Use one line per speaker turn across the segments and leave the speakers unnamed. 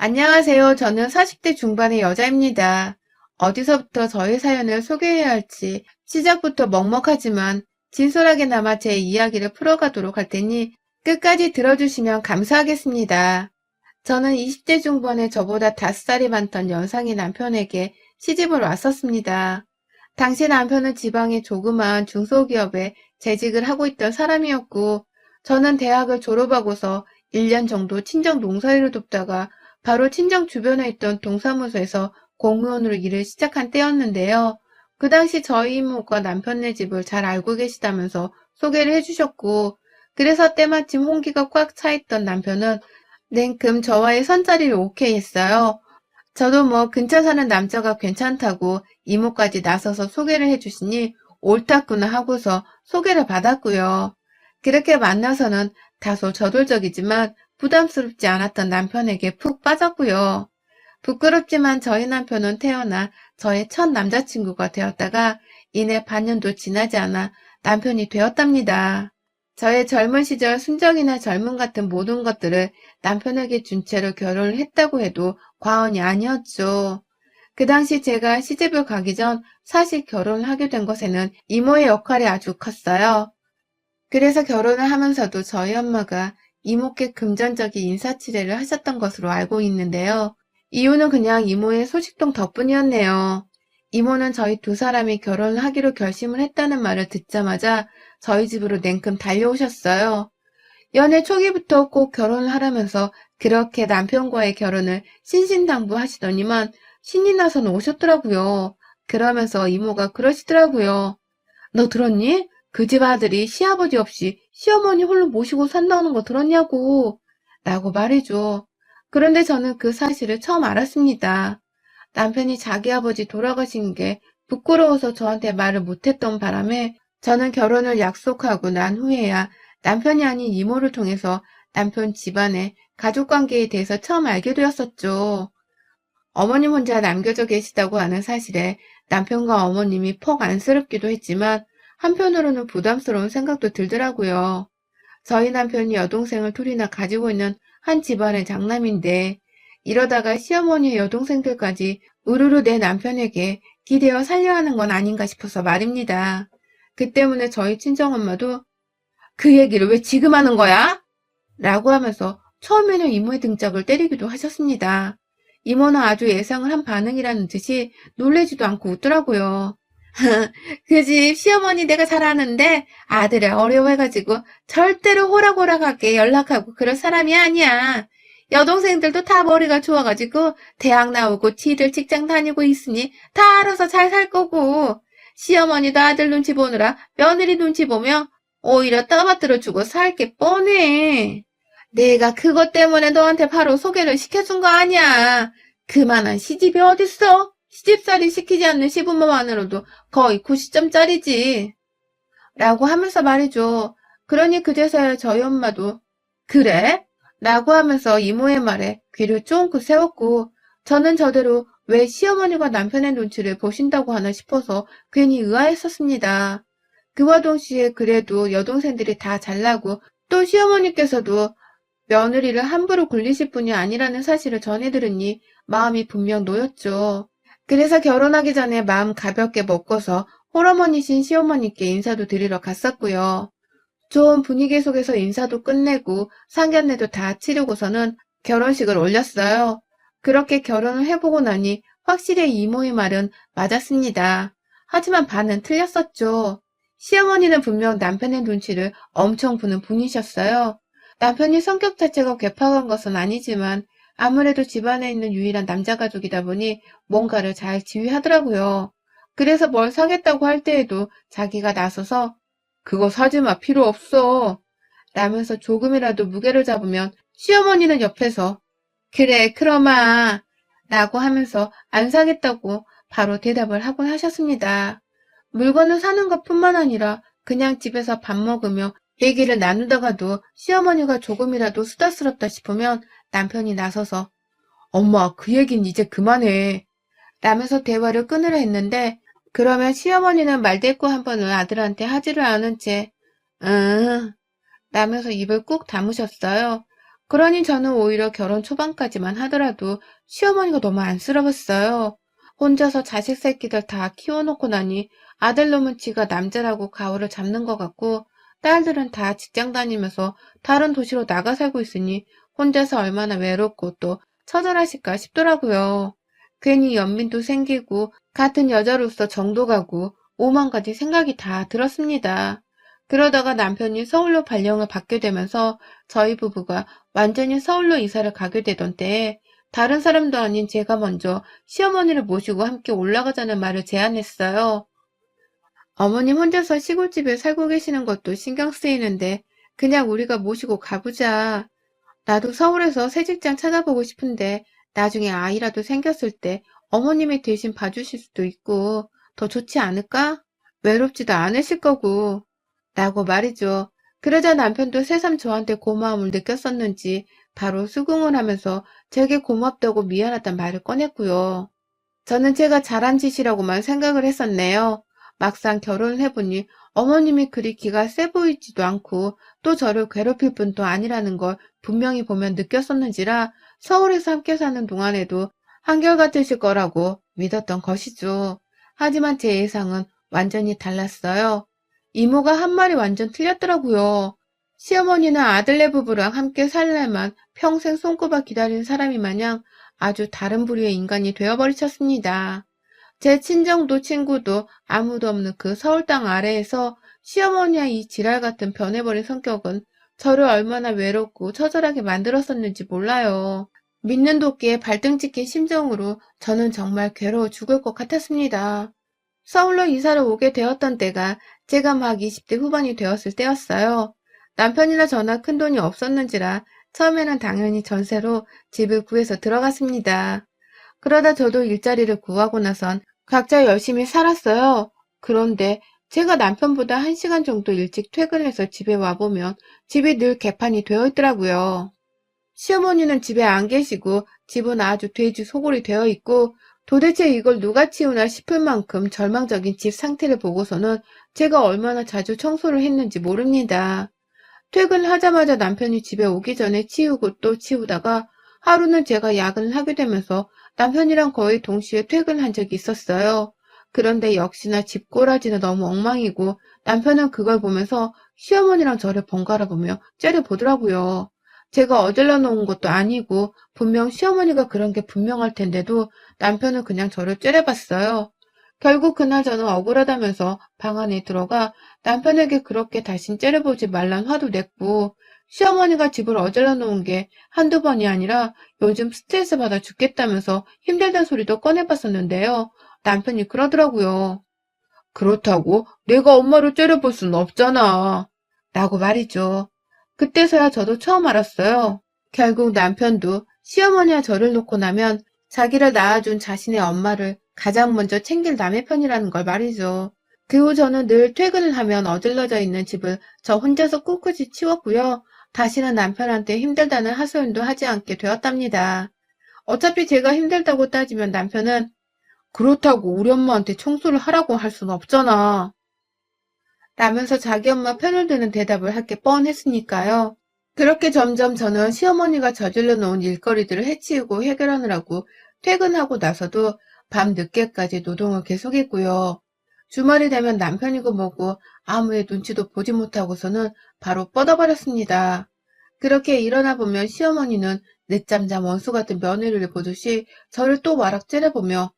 안녕하세요. 저는 40대 중반의 여자입니다. 어디서부터 저의 사연을 소개해야 할지 시작부터 먹먹하지만 진솔하게나마 제 이야기를 풀어가도록 할 테니 끝까지 들어주시면 감사하겠습니다. 저는 20대 중반의 저보다 5살이 많던 연상의 남편에게 시집을 왔었습니다. 당시 남편은 지방의 조그마한 중소기업에 재직을 하고 있던 사람이었고, 저는 대학을 졸업하고서 1년 정도 친정 농사일을 돕다가 바로 친정 주변에 있던 동사무소에서 공무원으로 일을 시작한 때였는데요. 그 당시 저희 이모가 남편네 집을 잘 알고 계시다면서 소개를 해주셨고, 그래서 때마침 홍기가 꽉 차있던 남편은 냉큼 저와의 선자리를 오케이 했어요. 저도 뭐 근처 사는 남자가 괜찮다고 이모까지 나서서 소개를 해주시니 옳았구나 하고서 소개를 받았고요. 그렇게 만나서는 다소 저돌적이지만 부담스럽지 않았던 남편에게 푹 빠졌고요. 부끄럽지만 저희 남편은 태어나 저의 첫 남자친구가 되었다가 이내 반년도 지나지 않아 남편이 되었답니다. 저의 젊은 시절 순정이나 젊음 같은 모든 것들을 남편에게 준 채로 결혼을 했다고 해도 과언이 아니었죠. 그 당시 제가 시집을 가기 전 사실 결혼을 하게 된 것에는 이모의 역할이 아주 컸어요. 그래서 결혼을 하면서도 저희 엄마가 이모께 금전적인 인사치레를 하셨던 것으로 알고 있는데요. 이유는 그냥 이모의 소식통 덕분이었네요. 이모는 저희 두 사람이 결혼을 하기로 결심을 했다는 말을 듣자마자 저희 집으로 냉큼 달려오셨어요. 연애 초기부터 꼭 결혼을 하라면서 그렇게 남편과의 결혼을 신신당부하시더니만 신이 나서는 오셨더라고요. 그러면서 이모가 그러시더라고요. 너 들었니? 그 집 아들이 시아버지 없이 시어머니 홀로 모시고 산다는 거 들었냐고. 라고 말해줘. 그런데 저는 그 사실을 처음 알았습니다. 남편이 자기 아버지 돌아가신 게 부끄러워서 저한테 말을 못했던 바람에 저는 결혼을 약속하고 난 후에야 남편이 아닌 이모를 통해서 남편 집안의 가족관계에 대해서 처음 알게 되었었죠. 어머님 혼자 남겨져 계시다고 하는 사실에 남편과 어머님이 퍽 안쓰럽기도 했지만 한편으로는 부담스러운 생각도 들더라고요. 저희 남편이 여동생을 둘이나 가지고 있는 한 집안의 장남인데 이러다가 시어머니의 여동생들까지 우르르 내 남편에게 기대어 살려 하는 건 아닌가 싶어서 말입니다. 그 때문에 저희 친정엄마도 그 얘기를 왜 지금 하는 거야? 라고 하면서 처음에는 이모의 등짝을 때리기도 하셨습니다. 이모는 아주 예상을 한 반응이라는 듯이 놀래지도 않고 웃더라고요. 그 집 시어머니 내가 잘 아는데 아들을 어려워해가지고 절대로 호락호락하게 연락하고 그럴 사람이 아니야. 여동생들도 다 머리가 좋아가지고 대학 나오고 지들 직장 다니고 있으니 다 알아서 잘 살 거고 시어머니도 아들 눈치 보느라 며느리 눈치 보며 오히려 떠받들어주고 살 게 뻔해. 내가 그것 때문에 너한테 바로 소개를 시켜준 거 아니야. 그만한 시집이 어딨어? 시집살이 시키지 않는 시부모만으로도 거의 90점짜리지. 라고 하면서 말이죠. 그러니 그제서야 저희 엄마도 그래? 라고 하면서 이모의 말에 귀를 쫑긋 세웠고 저는 저대로 왜 시어머니가 남편의 눈치를 보신다고 하나 싶어서 괜히 의아했었습니다. 그와 동시에 그래도 여동생들이 다 잘나고 또 시어머니께서도 며느리를 함부로 굴리실 분이 아니라는 사실을 전해 들으니 마음이 분명 놓였죠. 그래서 결혼하기 전에 마음 가볍게 먹고서 홀어머니신 시어머니께 인사도 드리러 갔었고요. 좋은 분위기 속에서 인사도 끝내고 상견례도 다 치르고서는 결혼식을 올렸어요. 그렇게 결혼을 해보고 나니 확실히 이모의 말은 맞았습니다. 하지만 반은 틀렸었죠. 시어머니는 분명 남편의 눈치를 엄청 보는 분이셨어요. 남편이 성격 자체가 괴팍한 것은 아니지만 아무래도 집안에 있는 유일한 남자 가족이다 보니 뭔가를 잘 지휘하더라고요. 그래서 뭘 사겠다고 할 때에도 자기가 나서서 그거 사지 마, 필요 없어. 라면서 조금이라도 무게를 잡으면 시어머니는 옆에서 그래, 그러마. 라고 하면서 안 사겠다고 바로 대답을 하곤 하셨습니다. 물건을 사는 것뿐만 아니라 그냥 집에서 밥 먹으며 얘기를 나누다가도 시어머니가 조금이라도 수다스럽다 싶으면 남편이 나서서 엄마, 그 얘긴 이제 그만해. 라면서 대화를 끊으려 했는데 그러면 시어머니는 말대꾸 한 번은 아들한테 하지를 않은 채 라면서 입을 꾹 다무셨어요. 그러니 저는 오히려 결혼 초반까지만 하더라도 시어머니가 너무 안쓰러웠어요. 혼자서 자식 새끼들 다 키워놓고 나니 아들놈은 지가 남자라고 가오를 잡는 것 같고 딸들은 다 직장 다니면서 다른 도시로 나가 살고 있으니 혼자서 얼마나 외롭고 또 처절하실까 싶더라고요. 괜히 연민도 생기고 같은 여자로서 정도 가고 오만 가지 생각이 다 들었습니다. 그러다가 남편이 서울로 발령을 받게 되면서 저희 부부가 완전히 서울로 이사를 가게 되던 때에 다른 사람도 아닌 제가 먼저 시어머니를 모시고 함께 올라가자는 말을 제안했어요. 어머님 혼자서 시골집에 살고 계시는 것도 신경 쓰이는데 그냥 우리가 모시고 가보자. 나도 서울에서 새 직장 찾아보고 싶은데 나중에 아이라도 생겼을 때 어머님이 대신 봐주실 수도 있고 더 좋지 않을까? 외롭지도 않으실 거고. 라고 말이죠. 그러자 남편도 새삼 저한테 고마움을 느꼈었는지 바로 수긍을 하면서 제게 고맙다고 미안하단 말을 꺼냈고요. 저는 제가 잘한 짓이라고만 생각을 했었네요. 막상 결혼을 해보니 어머님이 그리 기가 세 보이지도 않고 또 저를 괴롭힐 뿐도 아니라는 걸 분명히 보면 느꼈었는지라 서울에서 함께 사는 동안에도 한결같으실 거라고 믿었던 것이죠. 하지만 제 예상은 완전히 달랐어요. 이모가 한 말이 완전 틀렸더라고요. 시어머니는 아들네 부부랑 함께 살려만 평생 손꼽아 기다린 사람이 마냥 아주 다른 부류의 인간이 되어버리셨습니다. 제 친정도 친구도 아무도 없는 그 서울 땅 아래에서 시어머니의 이 지랄 같은 변해버린 성격은 저를 얼마나 외롭고 처절하게 만들었었는지 몰라요. 믿는 도끼에 발등 찍힌 심정으로 저는 정말 괴로워 죽을 것 같았습니다. 서울로 이사를 오게 되었던 때가 제가 막 20대 후반이 되었을 때였어요. 남편이나 저나 큰돈이 없었는지라 처음에는 당연히 전세로 집을 구해서 들어갔습니다. 그러다 저도 일자리를 구하고 나선 각자 열심히 살았어요. 그런데 제가 남편보다 1시간 정도 일찍 퇴근해서 집에 와보면 집이 늘 개판이 되어 있더라고요. 시어머니는 집에 안 계시고 집은 아주 돼지 소골이 되어 있고 도대체 이걸 누가 치우나 싶을 만큼 절망적인 집 상태를 보고서는 제가 얼마나 자주 청소를 했는지 모릅니다. 퇴근하자마자 남편이 집에 오기 전에 치우고 또 치우다가 하루는 제가 야근을 하게 되면서 남편이랑 거의 동시에 퇴근한 적이 있었어요. 그런데 역시나 집 꼬라지는 너무 엉망이고 남편은 그걸 보면서 시어머니랑 저를 번갈아 보며 째려보더라고요. 제가 어질러 놓은 것도 아니고 분명 시어머니가 그런 게 분명할 텐데도 남편은 그냥 저를 째려봤어요. 결국 그날 저는 억울하다면서 방 안에 들어가 남편에게 그렇게 다신 째려보지 말란 화도 냈고 시어머니가 집을 어질러 놓은 게 한두 번이 아니라 요즘 스트레스 받아 죽겠다면서 힘들다는 소리도 꺼내봤었는데요. 남편이 그러더라고요. 그렇다고 내가 엄마를 째려볼 순 없잖아. 라고 말이죠. 그때서야 저도 처음 알았어요. 결국 남편도 시어머니와 저를 놓고 나면 자기를 낳아준 자신의 엄마를 가장 먼저 챙길 남의 편이라는 걸 말이죠. 그 후 저는 늘 퇴근을 하면 어질러져 있는 집을 저 혼자서 꿋꿋이 치웠고요. 다시는 남편한테 힘들다는 하소연도 하지 않게 되었답니다. 어차피 제가 힘들다고 따지면 남편은 그렇다고 우리 엄마한테 청소를 하라고 할 순 없잖아. 라면서 자기 엄마 편을 드는 대답을 할 게 뻔했으니까요. 그렇게 점점 저는 시어머니가 저질러 놓은 일거리들을 해치우고 해결하느라고 퇴근하고 나서도 밤 늦게까지 노동을 계속했고요. 주말이 되면 남편이고 뭐고 아무의 눈치도 보지 못하고서는 바로 뻗어버렸습니다. 그렇게 일어나 보면 시어머니는 늦잠잠 원수 같은 며느리를 보듯이 저를 또 와락 째려보며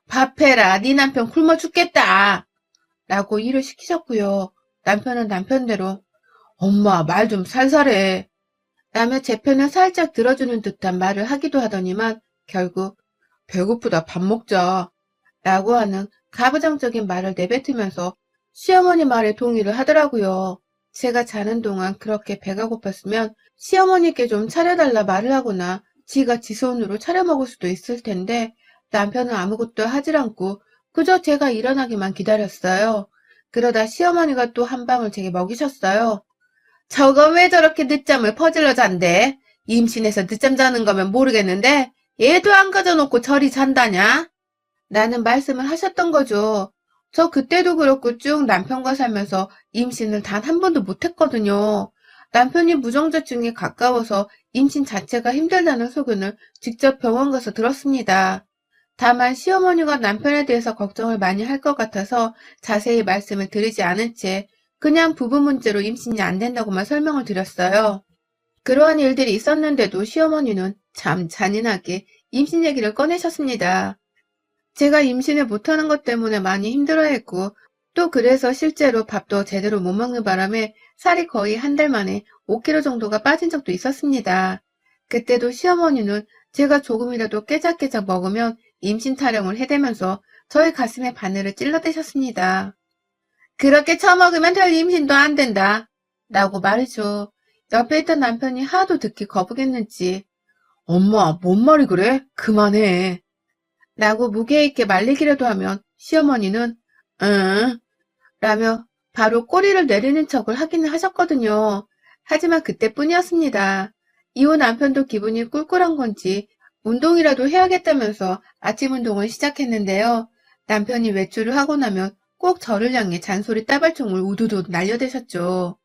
밥해라, 네 남편 굶어 죽겠다 라고 일을 시키셨고요. 남편은 남편대로 엄마 말 좀 살살해 라며 제 편을 살짝 들어주는 듯한 말을 하기도 하더니만 결국 배고프다 밥 먹자 라고 하는 가부장적인 말을 내뱉으면서 시어머니 말에 동의를 하더라고요. 제가 자는 동안 그렇게 배가 고팠으면 시어머니께 좀 차려달라 말을 하거나 지가 지 손으로 차려 먹을 수도 있을 텐데 남편은 아무것도 하질 않고 그저 제가 일어나기만 기다렸어요. 그러다 시어머니가 또 한 방울 제게 먹이셨어요. 저거 왜 저렇게 늦잠을 퍼질러 잔대? 임신해서 늦잠 자는 거면 모르겠는데 얘도 안 가져놓고 저리 잔다냐? 라는 말씀을 하셨던 거죠. 저 그때도 그렇고 쭉 남편과 살면서 임신을 단 한 번도 못했거든요. 남편이 무정자증에 가까워서 임신 자체가 힘들다는 소견을 직접 병원 가서 들었습니다. 다만 시어머니가 남편에 대해서 걱정을 많이 할 것 같아서 자세히 말씀을 드리지 않은 채 그냥 부부 문제로 임신이 안 된다고만 설명을 드렸어요. 그러한 일들이 있었는데도 시어머니는 참 잔인하게 임신 얘기를 꺼내셨습니다. 제가 임신을 못하는 것 때문에 많이 힘들어했고 또 그래서 실제로 밥도 제대로 못 먹는 바람에 살이 거의 한 달 만에 5kg 정도가 빠진 적도 있었습니다. 그때도 시어머니는 제가 조금이라도 깨작깨작 먹으면 임신 타령을 해대면서 저의 가슴에 바늘을 찔러대셨습니다. 그렇게 처먹으면 별 임신도 안 된다. 라고 말이죠. 옆에 있던 남편이 하도 듣기 거북했는지 엄마, 뭔 말이 그래? 그만해. 라고 무게 있게 말리기라도 하면 시어머니는 응? 라며 바로 꼬리를 내리는 척을 하기는 하셨거든요. 하지만 그때뿐이었습니다. 이후 남편도 기분이 꿀꿀한 건지 운동이라도 해야겠다면서 아침 운동을 시작했는데요. 남편이 외출을 하고 나면 꼭 저를 향해 잔소리 따발총을 우두두 날려대셨죠.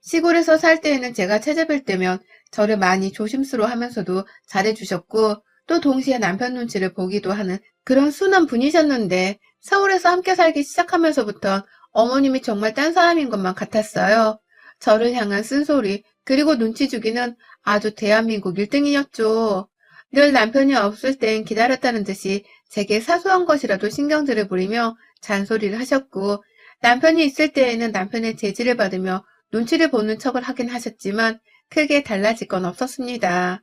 시골에서 살 때에는 제가 체제별 때면 저를 많이 조심스러워하면서도 잘해주셨고 또 동시에 남편 눈치를 보기도 하는 그런 순한 분이셨는데 서울에서 함께 살기 시작하면서부터 어머님이 정말 딴 사람인 것만 같았어요. 저를 향한 쓴소리 그리고 눈치 주기는 아주 대한민국 1등이었죠. 늘 남편이 없을 땐 기다렸다는 듯이 제게 사소한 것이라도 신경질을 부리며 잔소리를 하셨고 남편이 있을 때에는 남편의 제지를 받으며 눈치를 보는 척을 하긴 하셨지만 크게 달라질 건 없었습니다.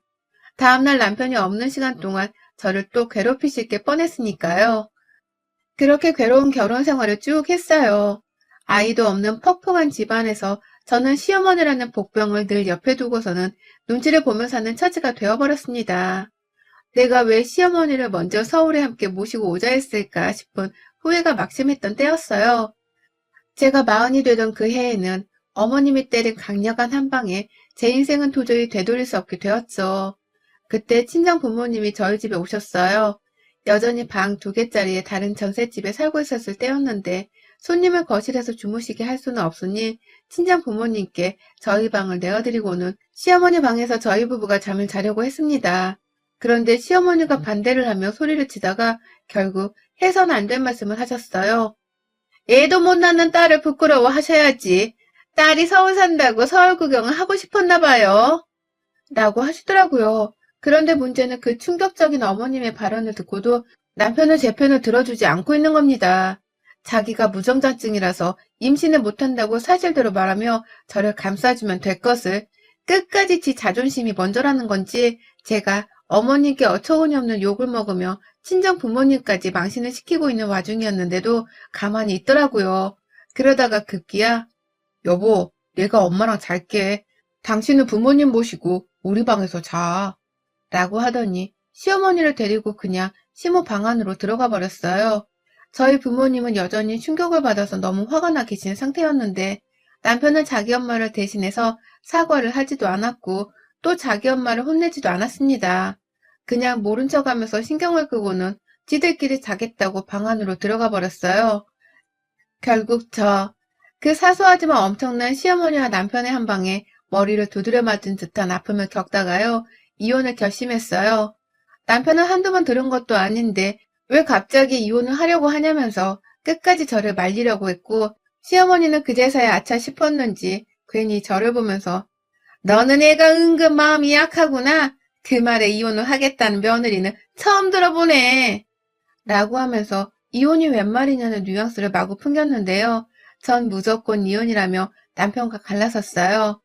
다음날 남편이 없는 시간 동안 저를 또 괴롭히실 게 뻔했으니까요. 그렇게 괴로운 결혼 생활을 쭉 했어요. 아이도 없는 퍽퍽한 집안에서 저는 시어머니라는 복병을 늘 옆에 두고서는 눈치를 보며 사는 처지가 되어버렸습니다. 내가 왜 시어머니를 먼저 서울에 함께 모시고 오자 했을까 싶은 후회가 막심했던 때였어요. 제가 마흔이 되던 그 해에는 어머님이 때린 강력한 한 방에 제 인생은 도저히 되돌릴 수 없게 되었죠. 그때 친정 부모님이 저희 집에 오셨어요. 여전히 방 2개짜리의 다른 전셋집에 살고 있었을 때였는데 손님을 거실에서 주무시게 할 수는 없으니 친정 부모님께 저희 방을 내어드리고는 시어머니 방에서 저희 부부가 잠을 자려고 했습니다. 그런데 시어머니가 반대를 하며 소리를 치다가 결국 해선 안 된 말씀을 하셨어요. 애도 못 낳는 딸을 부끄러워 하셔야지. 딸이 서울 산다고 서울 구경을 하고 싶었나 봐요. 라고 하시더라고요. 그런데 문제는 그 충격적인 어머님의 발언을 듣고도 남편은 제 편을 들어주지 않고 있는 겁니다. 자기가 무정자증이라서 임신을 못한다고 사실대로 말하며 저를 감싸주면 될 것을 끝까지 지 자존심이 먼저라는 건지 제가 어머님께 어처구니 없는 욕을 먹으며 친정 부모님까지 망신을 시키고 있는 와중이었는데도 가만히 있더라고요. 그러다가 급기야 여보, 내가 엄마랑 잘게. 당신은 부모님 모시고 우리 방에서 자. 라고 하더니 시어머니를 데리고 그냥 시모 방 안으로 들어가 버렸어요. 저희 부모님은 여전히 충격을 받아서 너무 화가 나 계신 상태였는데 남편은 자기 엄마를 대신해서 사과를 하지도 않았고 또 자기 엄마를 혼내지도 않았습니다. 그냥 모른 척하면서 신경을 끄고는 지들끼리 자겠다고 방 안으로 들어가 버렸어요. 결국 그 사소하지만 엄청난 시어머니와 남편의 한 방에 머리를 두드려 맞은 듯한 아픔을 겪다가요, 이혼을 결심했어요. 남편은 한두 번 들은 것도 아닌데 왜 갑자기 이혼을 하려고 하냐면서 끝까지 저를 말리려고 했고, 시어머니는 그제서야 아차 싶었는지 괜히 저를 보면서 너는 애가 은근 마음이 약하구나. 그 말에 이혼을 하겠다는 며느리는 처음 들어보네. 라고 하면서 이혼이 웬 말이냐는 뉘앙스를 마구 풍겼는데요. 전 무조건 이혼이라며 남편과 갈라섰어요.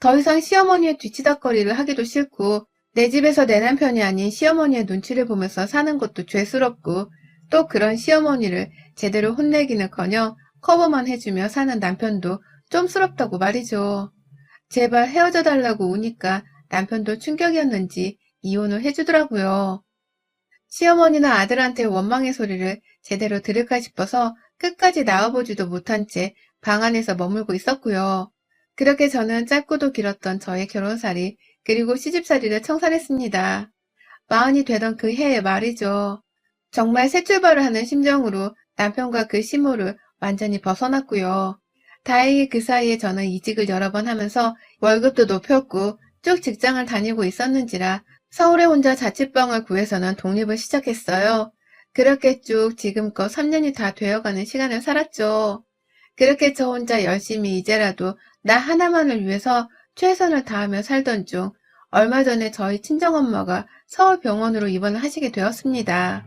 더 이상 시어머니의 뒤치다꺼리를 하기도 싫고 내 집에서 내 남편이 아닌 시어머니의 눈치를 보면서 사는 것도 죄스럽고 또 그런 시어머니를 제대로 혼내기는커녕 커버만 해주며 사는 남편도 쫌스럽다고 말이죠. 제발 헤어져 달라고 우니까 남편도 충격이었는지 이혼을 해주더라고요. 시어머니는 아들한테 원망의 소리를 제대로 들을까 싶어서 끝까지 나와보지도 못한 채 방 안에서 머물고 있었고요. 그렇게 저는 짧고도 길었던 저의 결혼살이 그리고 시집살이를 청산했습니다. 마흔이 되던 그 해에 말이죠. 정말 새 출발을 하는 심정으로 남편과 그 시모를 완전히 벗어났고요. 다행히 그 사이에 저는 이직을 여러 번 하면서 월급도 높였고 쭉 직장을 다니고 있었는지라 서울에 혼자 자취방을 구해서는 독립을 시작했어요. 그렇게 쭉 지금껏 3년이 다 되어가는 시간을 살았죠. 그렇게 저 혼자 열심히 이제라도 나 하나만을 위해서 최선을 다하며 살던 중 얼마 전에 저희 친정엄마가 서울병원으로 입원을 하시게 되었습니다.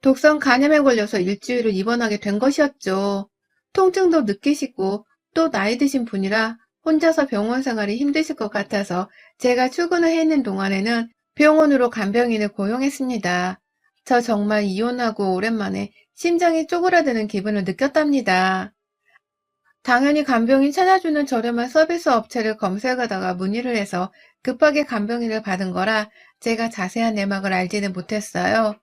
독성 간염에 걸려서 일주일을 입원하게 된 것이었죠. 통증도 느끼시고 또 나이 드신 분이라 혼자서 병원 생활이 힘드실 것 같아서 제가 출근을 해 있는 동안에는 병원으로 간병인을 고용했습니다. 저 정말 이혼하고 오랜만에 심장이 쪼그라드는 기분을 느꼈답니다. 당연히 간병인 찾아주는 저렴한 서비스 업체를 검색하다가 문의를 해서 급하게 간병인을 받은 거라 제가 자세한 내막을 알지는 못했어요.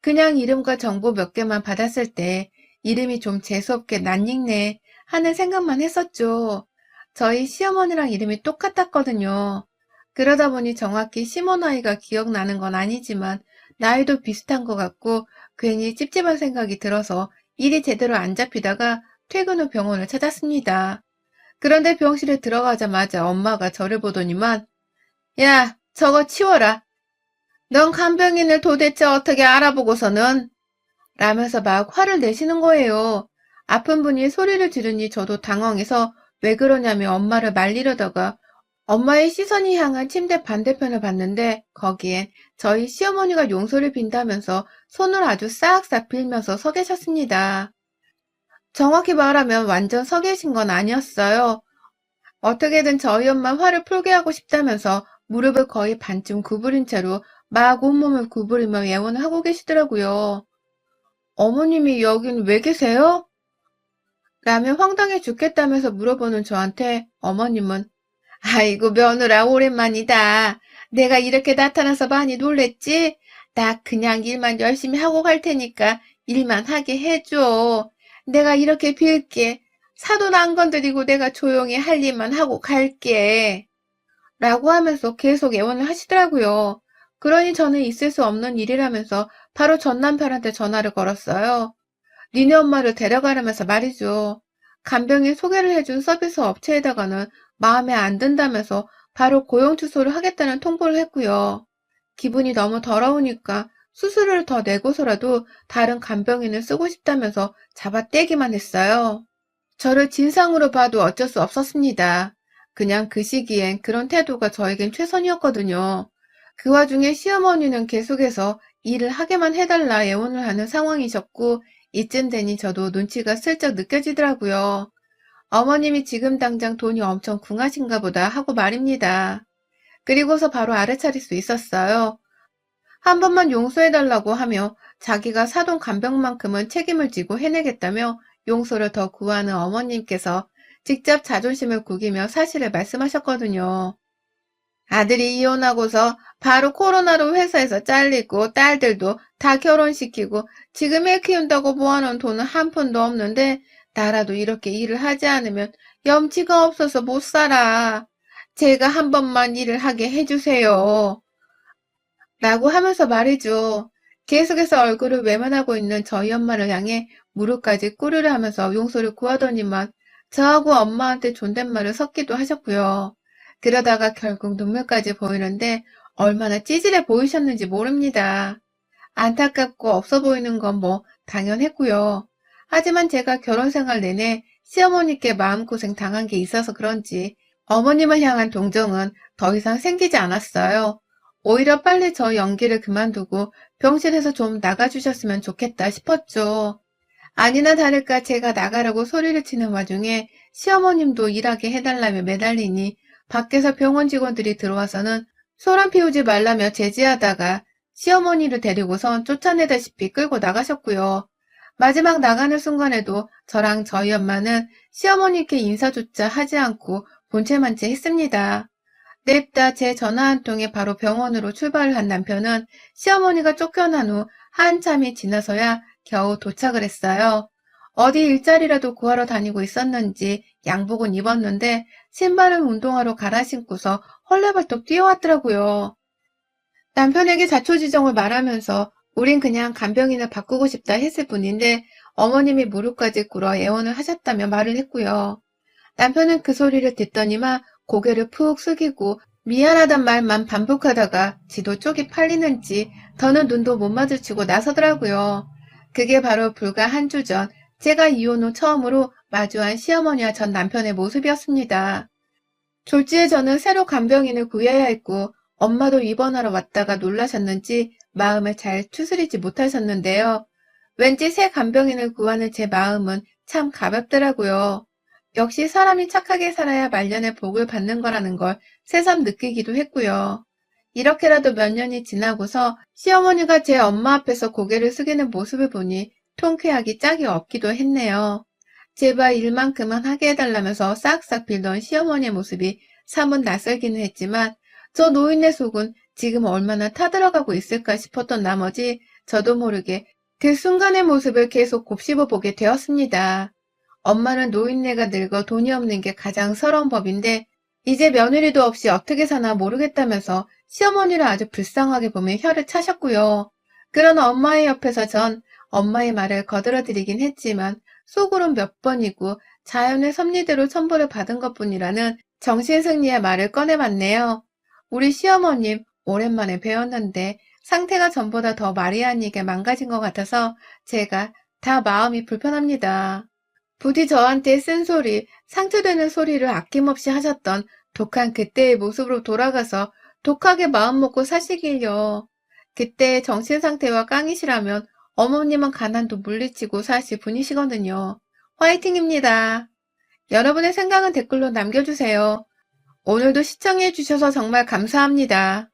그냥 이름과 정보 몇 개만 받았을 때 이름이 좀 재수없게 낯익네 하는 생각만 했었죠. 저희 시어머니랑 이름이 똑같았거든요. 그러다 보니 정확히 시모 나이가 기억나는 건 아니지만 나이도 비슷한 것 같고 괜히 찝찝한 생각이 들어서 일이 제대로 안 잡히다가 퇴근 후 병원을 찾았습니다. 그런데 병실에 들어가자마자 엄마가 저를 보더니만 야, 저거 치워라. 넌 간병인을 도대체 어떻게 알아보고서는? 라면서 막 화를 내시는 거예요. 아픈 분이 소리를 지르니 저도 당황해서 왜 그러냐며 엄마를 말리려다가 엄마의 시선이 향한 침대 반대편을 봤는데 거기엔 저희 시어머니가 용서를 빈다면서 손을 아주 싹싹 빌면서 서 계셨습니다. 정확히 말하면 완전 서 계신 건 아니었어요. 어떻게든 저희 엄마 화를 풀게 하고 싶다면서 무릎을 거의 반쯤 구부린 채로 막 온몸을 구부리며 예원을 하고 계시더라고요. 어머님이 여긴 왜 계세요? 라며 황당해 죽겠다면서 물어보는 저한테 어머님은 아이고 며느라 오랜만이다. 내가 이렇게 나타나서 많이 놀랬지? 나 그냥 일만 열심히 하고 갈 테니까 일만 하게 해줘. 내가 이렇게 빌게. 사돈 안 건드리고 내가 조용히 할 일만 하고 갈게. 라고 하면서 계속 애원을 하시더라고요. 그러니 저는 있을 수 없는 일이라면서 바로 전 남편한테 전화를 걸었어요. 니네 엄마를 데려가라면서 말이죠. 간병인 소개를 해준 서비스 업체에다가는 마음에 안 든다면서 바로 고용 취소를 하겠다는 통보를 했고요. 기분이 너무 더러우니까 수수료를 더 내고서라도 다른 간병인을 쓰고 싶다면서 잡아떼기만 했어요. 저를 진상으로 봐도 어쩔 수 없었습니다. 그냥 그 시기엔 그런 태도가 저에겐 최선이었거든요. 그 와중에 시어머니는 계속해서 일을 하게만 해달라 애원을 하는 상황이셨고 이쯤 되니 저도 눈치가 슬쩍 느껴지더라고요. 어머님이 지금 당장 돈이 엄청 궁하신가 보다 하고 말입니다. 그리고서 바로 알아차릴 수 있었어요. 한 번만 용서해달라고 하며 자기가 사돈 간병만큼은 책임을 지고 해내겠다며 용서를 더 구하는 어머님께서 직접 자존심을 구기며 사실을 말씀하셨거든요. 아들이 이혼하고서 바로 코로나로 회사에서 잘리고 딸들도 다 결혼시키고 지금 애 키운다고 모아놓은 돈은 한 푼도 없는데 나라도 이렇게 일을 하지 않으면 염치가 없어서 못 살아. 제가 한 번만 일을 하게 해주세요. 라고 하면서 말이죠. 계속해서 얼굴을 외면하고 있는 저희 엄마를 향해 무릎까지 꿇으려 하면서 용서를 구하더니만 저하고 엄마한테 존댓말을 섞기도 하셨고요. 그러다가 결국 눈물까지 보이는데 얼마나 찌질해 보이셨는지 모릅니다. 안타깝고 없어 보이는 건 뭐 당연했고요. 하지만 제가 결혼 생활 내내 시어머니께 마음고생 당한 게 있어서 그런지 어머님을 향한 동정은 더 이상 생기지 않았어요. 오히려 빨리 저 연기를 그만두고 병실에서 좀 나가주셨으면 좋겠다 싶었죠. 아니나 다를까 제가 나가라고 소리를 치는 와중에 시어머님도 일하게 해달라며 매달리니 밖에서 병원 직원들이 들어와서는 소란 피우지 말라며 제지하다가 시어머니를 데리고선 쫓아내다시피 끌고 나가셨고요. 마지막 나가는 순간에도 저랑 저희 엄마는 시어머니께 인사조차 하지 않고 본체만 채 했습니다. 냅다 제 전화 한 통에 바로 병원으로 출발을 한 남편은 시어머니가 쫓겨난 후 한참이 지나서야 겨우 도착을 했어요. 어디 일자리라도 구하러 다니고 있었는지 양복은 입었는데 신발은 운동화로 갈아 신고서 헐레벌떡 뛰어왔더라고요. 남편에게 자초지종을 말하면서 우린 그냥 간병인을 바꾸고 싶다 했을 뿐인데 어머님이 무릎까지 꿇어 애원을 하셨다며 말을 했고요. 남편은 그 소리를 듣더니만 고개를 푹 숙이고 미안하단 말만 반복하다가 지도 쪽이 팔리는지 더는 눈도 못 마주치고 나서더라고요. 그게 바로 불과 한 주 전 제가 이혼 후 처음으로 마주한 시어머니와 전 남편의 모습이었습니다. 졸지에 저는 새로 간병인을 구해야 했고 엄마도 입원하러 왔다가 놀라셨는지 마음을 잘 추스리지 못하셨는데요. 왠지 새 간병인을 구하는 제 마음은 참 가볍더라고요. 역시 사람이 착하게 살아야 말년에 복을 받는 거라는 걸 새삼 느끼기도 했고요. 이렇게라도 몇 년이 지나고서 시어머니가 제 엄마 앞에서 고개를 숙이는 모습을 보니 통쾌하기 짝이 없기도 했네요. 제발 일만큼만 하게 해달라면서 싹싹 빌던 시어머니의 모습이 사뭇 낯설기는 했지만 저 노인네 속은 지금 얼마나 타들어가고 있을까 싶었던 나머지 저도 모르게 그 순간의 모습을 계속 곱씹어 보게 되었습니다. 엄마는 노인네가 늙어 돈이 없는 게 가장 서러운 법인데 이제 며느리도 없이 어떻게 사나 모르겠다면서 시어머니를 아주 불쌍하게 보며 혀를 차셨고요. 그런 엄마의 옆에서 전 엄마의 말을 거들어드리긴 했지만 속으론 몇 번이고 자연의 섭리대로 천벌을 받은 것뿐이라는 정신승리의 말을 꺼내봤네요. 우리 시어머님 오랜만에 뵈었는데 상태가 전보다 더 말이 아니게 망가진 것 같아서 제가 다 마음이 불편합니다. 부디 저한테 쓴소리, 상처되는 소리를 아낌없이 하셨던 독한 그때의 모습으로 돌아가서 독하게 마음먹고 사시길요. 그때의 정신상태와 깡이시라면 어머님은 가난도 물리치고 사실 분이시거든요. 화이팅입니다. 여러분의 생각은 댓글로 남겨주세요. 오늘도 시청해주셔서 정말 감사합니다.